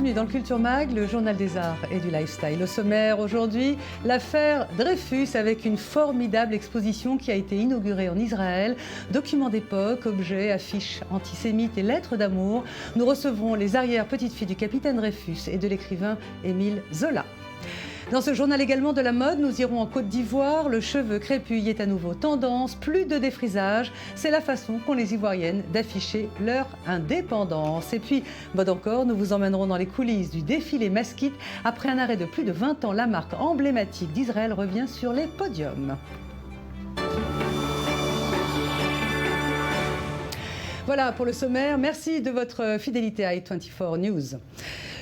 Bienvenue dans le Culture Mag, le journal des arts et du lifestyle. Au sommaire aujourd'hui, l'affaire Dreyfus avec une formidable exposition qui a été inaugurée en Israël. Documents d'époque, objets, affiches antisémites et lettres d'amour. Nous recevrons les arrière-petites-filles du capitaine Dreyfus et de l'écrivain Émile Zola. Dans ce journal également de la mode, nous irons en Côte d'Ivoire. Le cheveu crépus y est à nouveau tendance. Plus de défrisage. C'est la façon qu'ont les Ivoiriennes d'afficher leur indépendance. Et puis, mode encore, nous vous emmènerons dans les coulisses du défilé Maskit. Après un arrêt de plus de 20 ans, la marque emblématique d'Israël revient sur les podiums. Voilà pour le sommaire. Merci de votre fidélité à i24 News.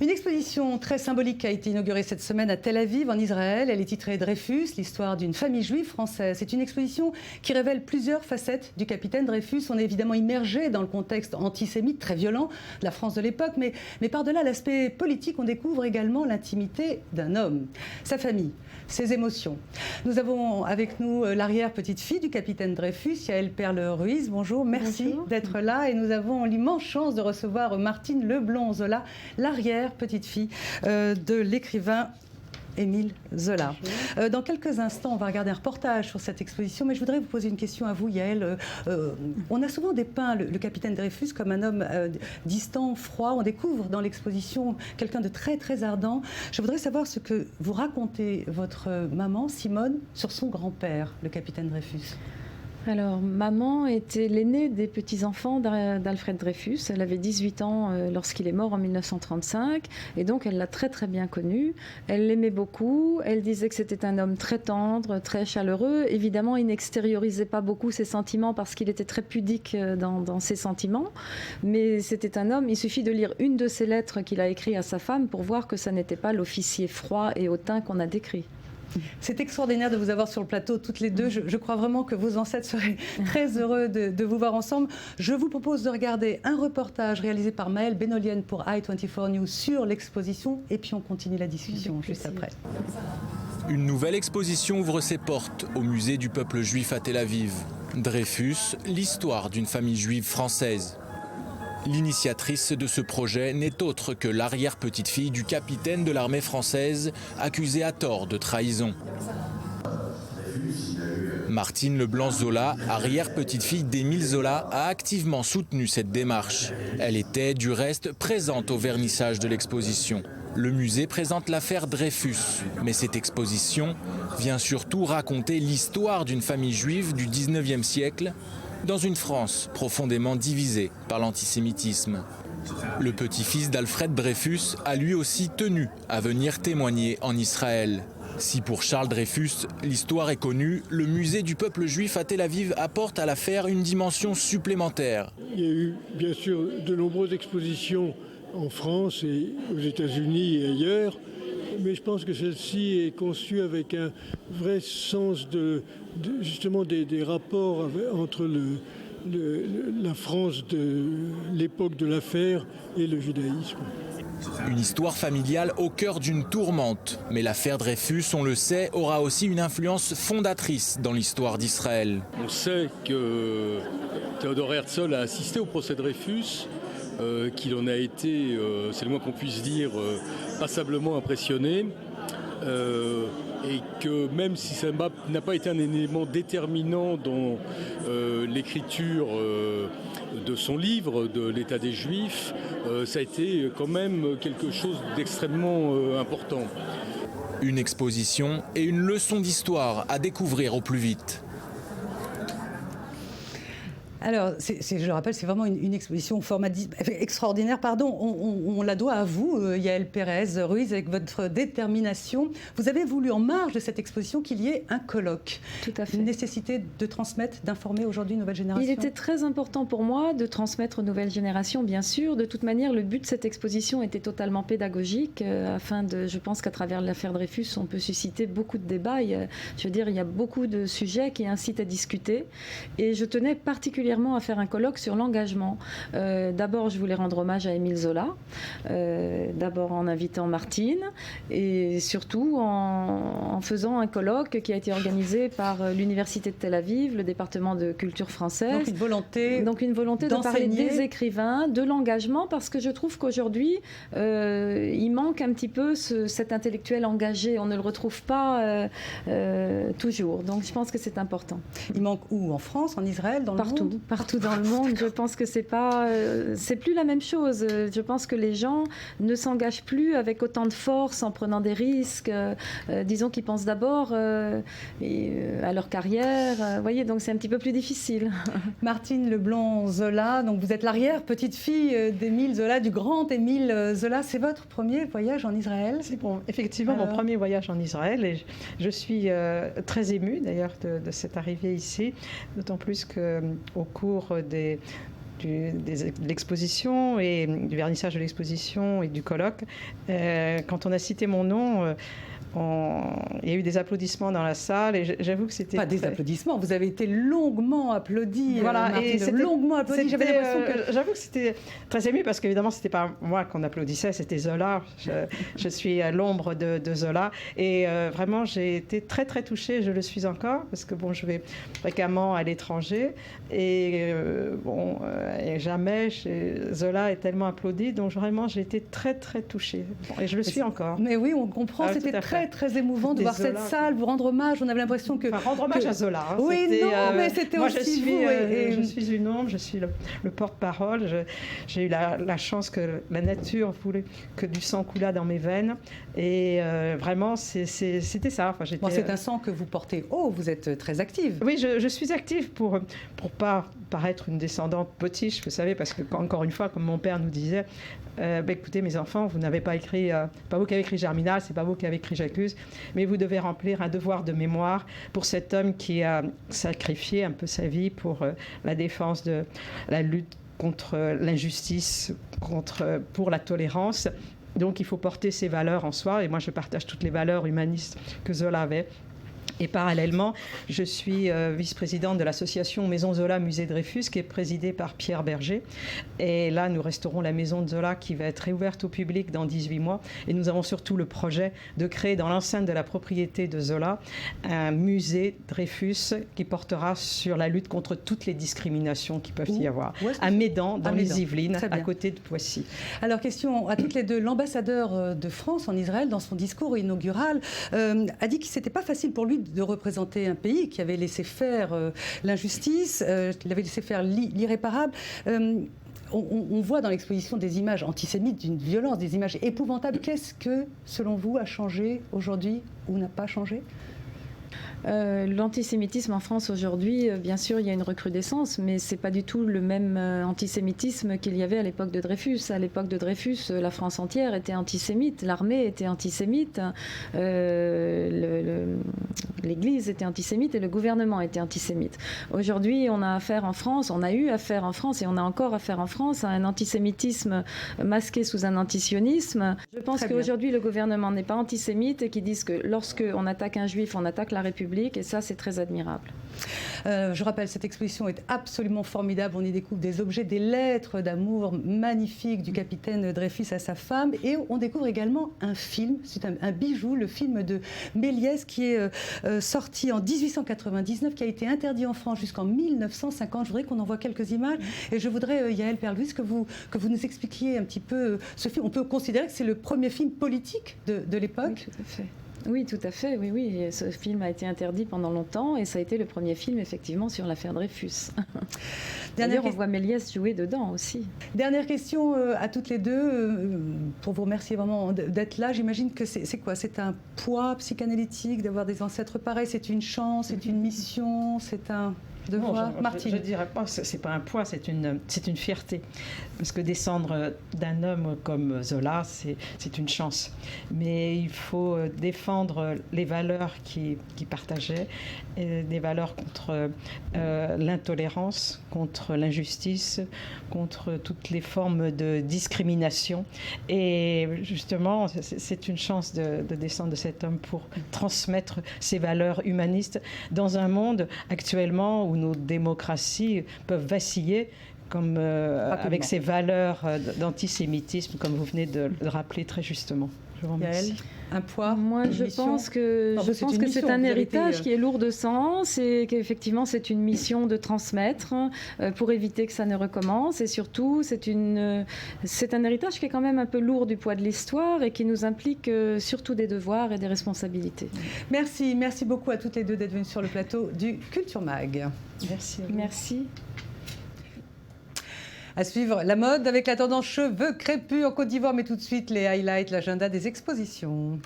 Une exposition très symbolique a été inaugurée cette semaine à Tel Aviv, en Israël. Elle est titrée Dreyfus, l'histoire d'une famille juive française. C'est une exposition qui révèle plusieurs facettes du capitaine Dreyfus. On est évidemment immergé dans le contexte antisémite très violent de la France de l'époque, mais par-delà l'aspect politique, on découvre également l'intimité d'un homme, sa famille, ses émotions. Nous avons avec nous l'arrière-petite-fille du capitaine Dreyfus, Yael Perle-Ruiz. Bonjour, merci d'être là. Et nous avons l'immense chance de recevoir Martine Leblond-Zola, l'arrière-petite-fille de l'écrivain Émile Zola. Dans quelques instants, on va regarder un reportage sur cette exposition, mais je voudrais vous poser une question à vous, Yael. On a souvent dépeint le capitaine Dreyfus comme un homme distant, froid. On découvre dans l'exposition quelqu'un de très, très ardent. Je voudrais savoir ce que vous racontez, votre maman, Simone, sur son grand-père, le capitaine Dreyfus. Alors, maman était l'aînée des petits-enfants d'Alfred Dreyfus. Elle avait 18 ans lorsqu'il est mort en 1935. Et donc, elle l'a très, très bien connu. Elle l'aimait beaucoup. Elle disait que c'était un homme très tendre, très chaleureux. Évidemment, il n'extériorisait pas beaucoup ses sentiments parce qu'il était très pudique dans ses sentiments. Mais c'était un homme, il suffit de lire une de ses lettres qu'il a écrites à sa femme pour voir que ça n'était pas l'officier froid et hautain qu'on a décrit. C'est extraordinaire de vous avoir sur le plateau toutes les deux. Je crois vraiment que vos ancêtres seraient très heureux de vous voir ensemble. Je vous propose de regarder un reportage réalisé par Maëlle Benolienne pour i24 News sur l'exposition et puis on continue la discussion juste après. Une nouvelle exposition ouvre ses portes au musée du peuple juif à Tel Aviv. Dreyfus, l'histoire d'une famille juive française. L'initiatrice de ce projet n'est autre que l'arrière-petite-fille du capitaine de l'armée française, accusé à tort de trahison. Martine Leblanc-Zola, arrière-petite-fille d'Émile Zola, a activement soutenu cette démarche. Elle était, du reste, présente au vernissage de l'exposition. Le musée présente l'affaire Dreyfus, mais cette exposition vient surtout raconter l'histoire d'une famille juive du 19e siècle, dans une France profondément divisée par l'antisémitisme. Le petit-fils d'Alfred Dreyfus a lui aussi tenu à venir témoigner en Israël. Si pour Charles Dreyfus, l'histoire est connue, le musée du peuple juif à Tel Aviv apporte à l'affaire une dimension supplémentaire. Il y a eu bien sûr de nombreuses expositions en France et aux États-Unis et ailleurs, mais je pense que celle-ci est conçue avec un vrai sens justement des rapports entre la France de l'époque de l'affaire et le judaïsme. Une histoire familiale au cœur d'une tourmente. Mais l'affaire Dreyfus, on le sait, aura aussi une influence fondatrice dans l'histoire d'Israël. On sait que Théodore Herzl a assisté au procès Dreyfus, qu'il en a été, c'est le moins qu'on puisse dire, passablement impressionné. Et que même si ça n'a pas été un élément déterminant dans l'écriture de son livre, de l'état des Juifs, ça a été quand même quelque chose d'extrêmement important. Une exposition et une leçon d'histoire à découvrir au plus vite. Alors, je le rappelle, c'est vraiment une exposition au format extraordinaire. Pardon, on la doit à vous, Yael Perle-Ruiz, avec votre détermination. Vous avez voulu, en marge de cette exposition, qu'il y ait un colloque. Tout à fait. Une nécessité de transmettre, d'informer aujourd'hui une nouvelle génération. Il était très important pour moi de transmettre aux nouvelles générations, bien sûr. De toute manière, le but de cette exposition était totalement pédagogique, je pense qu'à travers l'affaire Dreyfus, on peut susciter beaucoup de débats. Il y a beaucoup de sujets qui incitent à discuter. Et je tenais particulièrement particulièrement à faire un colloque sur l'engagement. D'abord, je voulais rendre hommage à Émile Zola, d'abord en invitant Martine, et surtout en faisant un colloque qui a été organisé par l'Université de Tel Aviv, le département de culture française. Donc une volonté de parler des écrivains, de l'engagement, parce que je trouve qu'aujourd'hui, il manque un petit peu cet intellectuel engagé. On ne le retrouve pas toujours. Donc je pense que c'est important. Il manque où? En France, en Israël, dans le monde? Partout dans le monde. Je pense que c'est plus la même chose. Je pense que les gens ne s'engagent plus avec autant de force en prenant des risques. Disons qu'ils pensent d'abord à leur carrière. Voyez, donc c'est un petit peu plus difficile. Martine Leblond-Zola, donc vous êtes l'arrière-petite-fille d'Émile Zola, du grand Émile Zola. C'est votre premier voyage en Israël? C'est effectivement mon premier voyage en Israël, et je suis très émue d'ailleurs de cette arrivée ici, d'autant plus qu'au cours de l'exposition et du vernissage de l'exposition et du colloque, quand on a cité mon nom, il y a eu des applaudissements dans la salle, et j'avoue que c'était... Pas des applaudissements, vous avez été longuement applaudi. Voilà, Martine, et longuement applaudi. J'avais l'impression que... J'avoue que c'était très ému, parce qu'évidemment, c'était pas moi qu'on applaudissait, c'était Zola. Je suis à l'ombre de Zola, et vraiment, j'ai été très, très touchée, je le suis encore, parce que je vais fréquemment à l'étranger, et et jamais Zola est tellement applaudi, donc vraiment, j'ai été très, très touchée. Et je le suis encore. Mais oui, on comprend, c'était très émouvant de voir cette salle, vous rendre hommage. On avait l'impression que... rendre hommage à Zola. Hein, oui, mais c'était aussi vous. Je suis une ombre, je suis le porte-parole. J'ai eu la chance que la nature voulait que du sang coulât dans mes veines. Et vraiment, c'était ça. Enfin, c'est un sang que vous portez haut, vous êtes très active. Oui, je suis active pour pas paraître une descendante potiche, vous savez, parce que, encore une fois, comme mon père nous disait, écoutez, mes enfants, vous n'avez pas écrit, pas vous qui avez écrit Germinal, c'est pas vous qui avez écrit J'accuse, mais vous devez remplir un devoir de mémoire pour cet homme qui a sacrifié un peu sa vie pour la défense de la lutte contre l'injustice, pour la tolérance. Donc il faut porter ces valeurs en soi, et moi je partage toutes les valeurs humanistes que Zola avait. Et parallèlement, je suis vice-présidente de l'association Maison Zola Musée Dreyfus, qui est présidée par Pierre Berger. Et là, nous resterons la Maison de Zola, qui va être réouverte au public dans 18 mois. Et nous avons surtout le projet de créer dans l'enceinte de la propriété de Zola un musée Dreyfus qui portera sur la lutte contre toutes les discriminations qui peuvent y avoir. À Médan, dans les Yvelines, à côté de Poissy. Alors, question à toutes les deux. L'ambassadeur de France en Israël, dans son discours inaugural, a dit que ce n'était pas facile pour lui de représenter un pays qui avait laissé faire l'injustice, qui avait laissé faire l'irréparable. On voit dans l'exposition des images antisémites d'une violence, des images épouvantables. Qu'est-ce que, selon vous, a changé aujourd'hui ou n'a pas changé ? L'antisémitisme en France aujourd'hui, bien sûr, il y a une recrudescence, mais c'est pas du tout le même antisémitisme qu'il y avait à l'époque de Dreyfus. À l'époque de Dreyfus, la France entière était antisémite, l'armée était antisémite, l'Église était antisémite et le gouvernement était antisémite. Aujourd'hui, on a affaire en France, on a eu affaire en France et on a encore affaire en France à un antisémitisme masqué sous un antisionisme. Je pense qu'aujourd'hui, le gouvernement n'est pas antisémite et qu'ils disent que lorsqu'on attaque un juif, on attaque la République. Et ça, c'est très admirable. Je rappelle, cette exposition est absolument formidable. On y découvre des objets, des lettres d'amour magnifiques du capitaine Dreyfus à sa femme. Et on découvre également un film, c'est un bijou, le film de Méliès, qui est sorti en 1899, qui a été interdit en France jusqu'en 1950. Je voudrais qu'on en voit quelques images. Et je voudrais, Yael Perlouis, que vous nous expliquiez un petit peu ce film. On peut considérer que c'est le premier film politique de l'époque. Oui, tout à fait. Oui, tout à fait. Oui. Ce film a été interdit pendant longtemps et ça a été le premier film, effectivement, sur l'affaire Dreyfus. D'ailleurs, on voit Méliès jouer dedans aussi. Dernière question à toutes les deux, pour vous remercier vraiment d'être là. J'imagine que c'est quoi? C'est un poids psychanalytique d'avoir des ancêtres pareils? C'est une chance? C'est une mission? C'est un... Je ne dirais pas, c'est pas un poids, c'est une fierté. Parce que descendre d'un homme comme Zola, c'est une chance. Mais il faut défendre les valeurs qu'il partageait, des valeurs contre l'intolérance, contre l'injustice, contre toutes les formes de discrimination. Et justement, c'est une chance de descendre de cet homme pour transmettre ces valeurs humanistes dans un monde actuellement où où nos démocraties peuvent vaciller comme, avec ces valeurs d'antisémitisme, comme vous venez de le rappeler très justement. Je vous remercie. Un poids. Moi, je pense que c'est un héritage qui est lourd de sens et qu'effectivement c'est une mission de transmettre pour éviter que ça ne recommence. Et surtout, c'est un héritage qui est quand même un peu lourd du poids de l'histoire et qui nous implique surtout des devoirs et des responsabilités. Merci beaucoup à toutes les deux d'être venues sur le plateau du Culture Mag. Merci. Merci. À suivre la mode avec la tendance cheveux crépus en Côte d'Ivoire, mais tout de suite les highlights, l'agenda des expositions.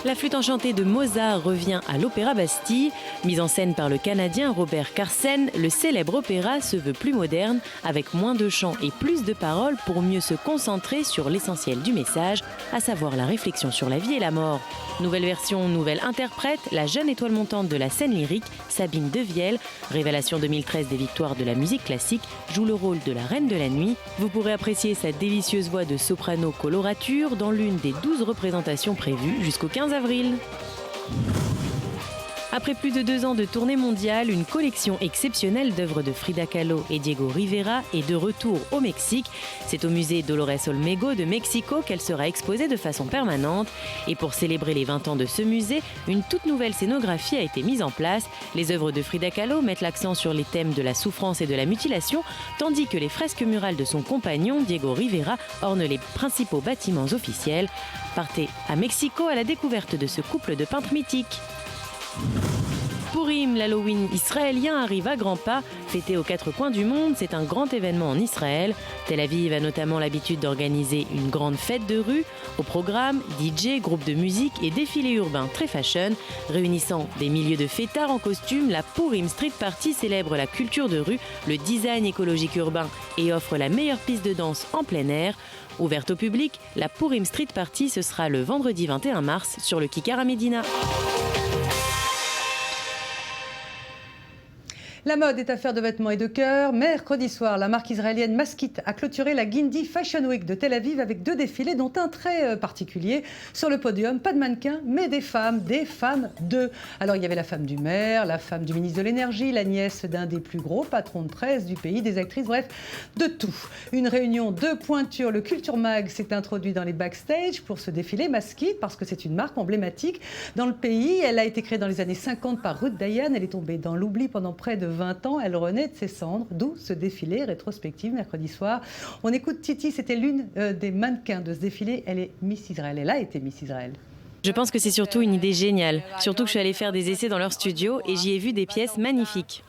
La flûte enchantée de Mozart revient à l'Opéra Bastille. Mise en scène par le Canadien Robert Carsen, le célèbre opéra se veut plus moderne, avec moins de chants et plus de paroles pour mieux se concentrer sur l'essentiel du message, à savoir la réflexion sur la vie et la mort. Nouvelle version, nouvelle interprète, la jeune étoile montante de la scène lyrique, Sabine Devielle, révélation 2013 des victoires de la musique classique, joue le rôle de la reine de la nuit. Vous pourrez apprécier sa délicieuse voix de soprano colorature dans l'une des 12 représentations prévues jusqu'au 15 avril. Après plus de 2 ans de tournée mondiale, une collection exceptionnelle d'œuvres de Frida Kahlo et Diego Rivera est de retour au Mexique. C'est au musée Dolores Olmego de Mexico qu'elle sera exposée de façon permanente. Et pour célébrer les 20 ans de ce musée, une toute nouvelle scénographie a été mise en place. Les œuvres de Frida Kahlo mettent l'accent sur les thèmes de la souffrance et de la mutilation, tandis que les fresques murales de son compagnon, Diego Rivera, ornent les principaux bâtiments officiels. Partez à Mexico à la découverte de ce couple de peintres mythiques. Purim, l'Halloween israélien arrive à grands pas. Fêté aux 4 coins du monde, c'est un grand événement en Israël. Tel Aviv a notamment l'habitude d'organiser une grande fête de rue. Au programme, DJ, groupe de musique et défilé urbain très fashion. Réunissant des milliers de fêtards en costume, la Purim Street Party célèbre la culture de rue, le design écologique urbain et offre la meilleure piste de danse en plein air. Ouverte au public, la Purim Street Party ce sera le vendredi 21 mars sur le Kikar à Médina. La mode est affaire de vêtements et de cœur. Mercredi soir, la marque israélienne Maskit a clôturé la Guindy Fashion Week de Tel Aviv avec 2 défilés, dont un très particulier. Sur le podium, pas de mannequins, mais des femmes d'eux. Alors, il y avait la femme du maire, la femme du ministre de l'Énergie, la nièce d'un des plus gros patrons de presse du pays, des actrices, bref, de tout. Une réunion de pointures. Le Culture Mag s'est introduit dans les backstage pour ce défilé Maskit, parce que c'est une marque emblématique dans le pays. Elle a été créée dans les années 50 par Ruth Dayan. Elle est tombée dans l'oubli pendant près de 20 ans, elle renaît de ses cendres, d'où ce défilé rétrospectif mercredi soir. On écoute Titi, c'était l'une des mannequins de ce défilé. Elle est Miss Israël, elle a été Miss Israël. Je pense que c'est surtout une idée géniale. Surtout que je suis allée faire des essais dans leur studio et j'y ai vu des pièces magnifiques.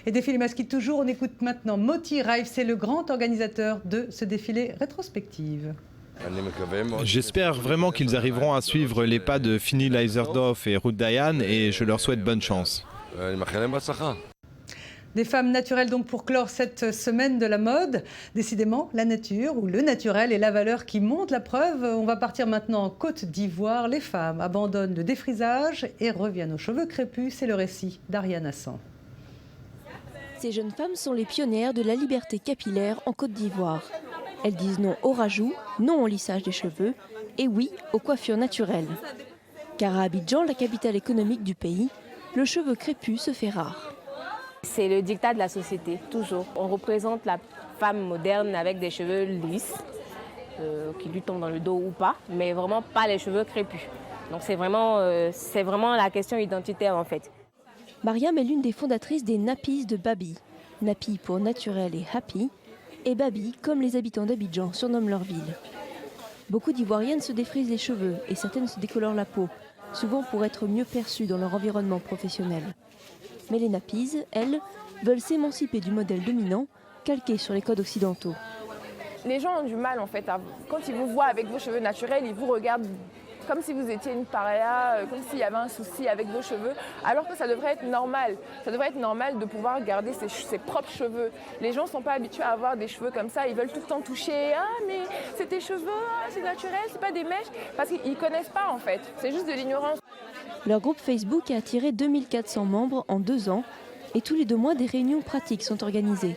Et défilé Maskit toujours, on écoute maintenant Moti Raif, c'est le grand organisateur de ce défilé rétrospectif. J'espère vraiment qu'ils arriveront à suivre les pas de Fini Leiserdorf et Ruth Dayan et je leur souhaite bonne chance. Des femmes naturelles donc pour clore cette semaine de la mode. Décidément, la nature ou le naturel est la valeur qui monte. La preuve, on va partir maintenant en Côte d'Ivoire. Les femmes abandonnent le défrisage et reviennent aux cheveux crépus. C'est le récit d'Ariane Hassan. Ces jeunes femmes sont les pionnières de la liberté capillaire en Côte d'Ivoire. Elles disent non au rajout, non au lissage des cheveux et oui aux coiffures naturelles. Car à Abidjan, la capitale économique du pays, le cheveu crépus se fait rare. C'est le dictat de la société, toujours. On représente la femme moderne avec des cheveux lisses, qui lui tombent dans le dos ou pas, mais vraiment pas les cheveux crépus. Donc c'est vraiment la question identitaire en fait. Mariam est l'une des fondatrices des Nappies de Babi. Nappy pour naturel et happy, et Babi comme les habitants d'Abidjan surnomment leur ville. Beaucoup d'Ivoiriennes se défrisent les cheveux et certaines se décolorent la peau, souvent pour être mieux perçues dans leur environnement professionnel. Mais les Nappies, elles, veulent s'émanciper du modèle dominant, calqué sur les codes occidentaux. Les gens ont du mal en fait, quand ils vous voient avec vos cheveux naturels, ils vous regardent comme si vous étiez une paria, comme s'il y avait un souci avec vos cheveux, alors que ça devrait être normal. Ça devrait être normal de pouvoir garder ses propres cheveux. Les gens ne sont pas habitués à avoir des cheveux comme ça, ils veulent tout le temps toucher. Ah mais c'est tes cheveux, c'est naturel, c'est pas des mèches, parce qu'ils ne connaissent pas en fait, c'est juste de l'ignorance. Leur groupe Facebook a attiré 2400 membres en 2 ans et tous les 2 mois des réunions pratiques sont organisées.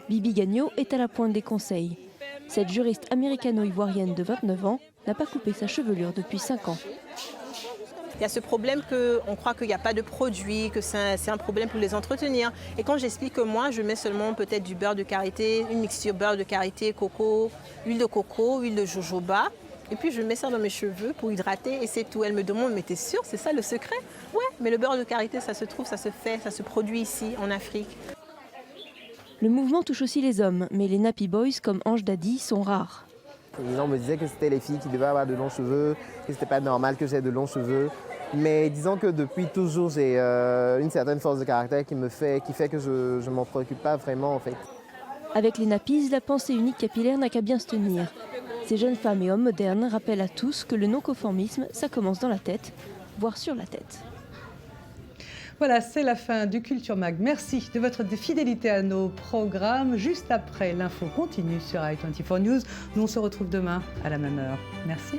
Bibi Gagnon est à la pointe des conseils. Cette juriste américano-ivoirienne de 29 ans n'a pas coupé sa chevelure depuis 5 ans. Il y a ce problème qu'on croit qu'il n'y a pas de produits, que c'est un problème pour les entretenir. Et quand j'explique que moi, je mets seulement peut-être du beurre de karité, une mixture beurre de karité, coco, huile de jojoba, et puis je mets ça dans mes cheveux pour hydrater et c'est tout. Elle me demande, mais t'es sûre, c'est ça le secret? Ouais, mais le beurre de karité, ça se trouve, ça se fait, ça se produit ici, en Afrique. Le mouvement touche aussi les hommes, mais les nappy boys comme Ange Daddy sont rares. Les gens me disaient que c'était les filles qui devaient avoir de longs cheveux, que c'était pas normal que j'aie de longs cheveux. Mais disons que depuis toujours, j'ai une certaine force de caractère qui fait que je ne m'en préoccupe pas vraiment en fait. Avec les nappies, la pensée unique capillaire n'a qu'à bien se tenir. Ces jeunes femmes et hommes modernes rappellent à tous que le non-conformisme, ça commence dans la tête, voire sur la tête. Voilà, c'est la fin du Culture Mag. Merci de votre fidélité à nos programmes. Juste après, l'info continue sur i24 News. Nous, on se retrouve demain à la même heure. Merci.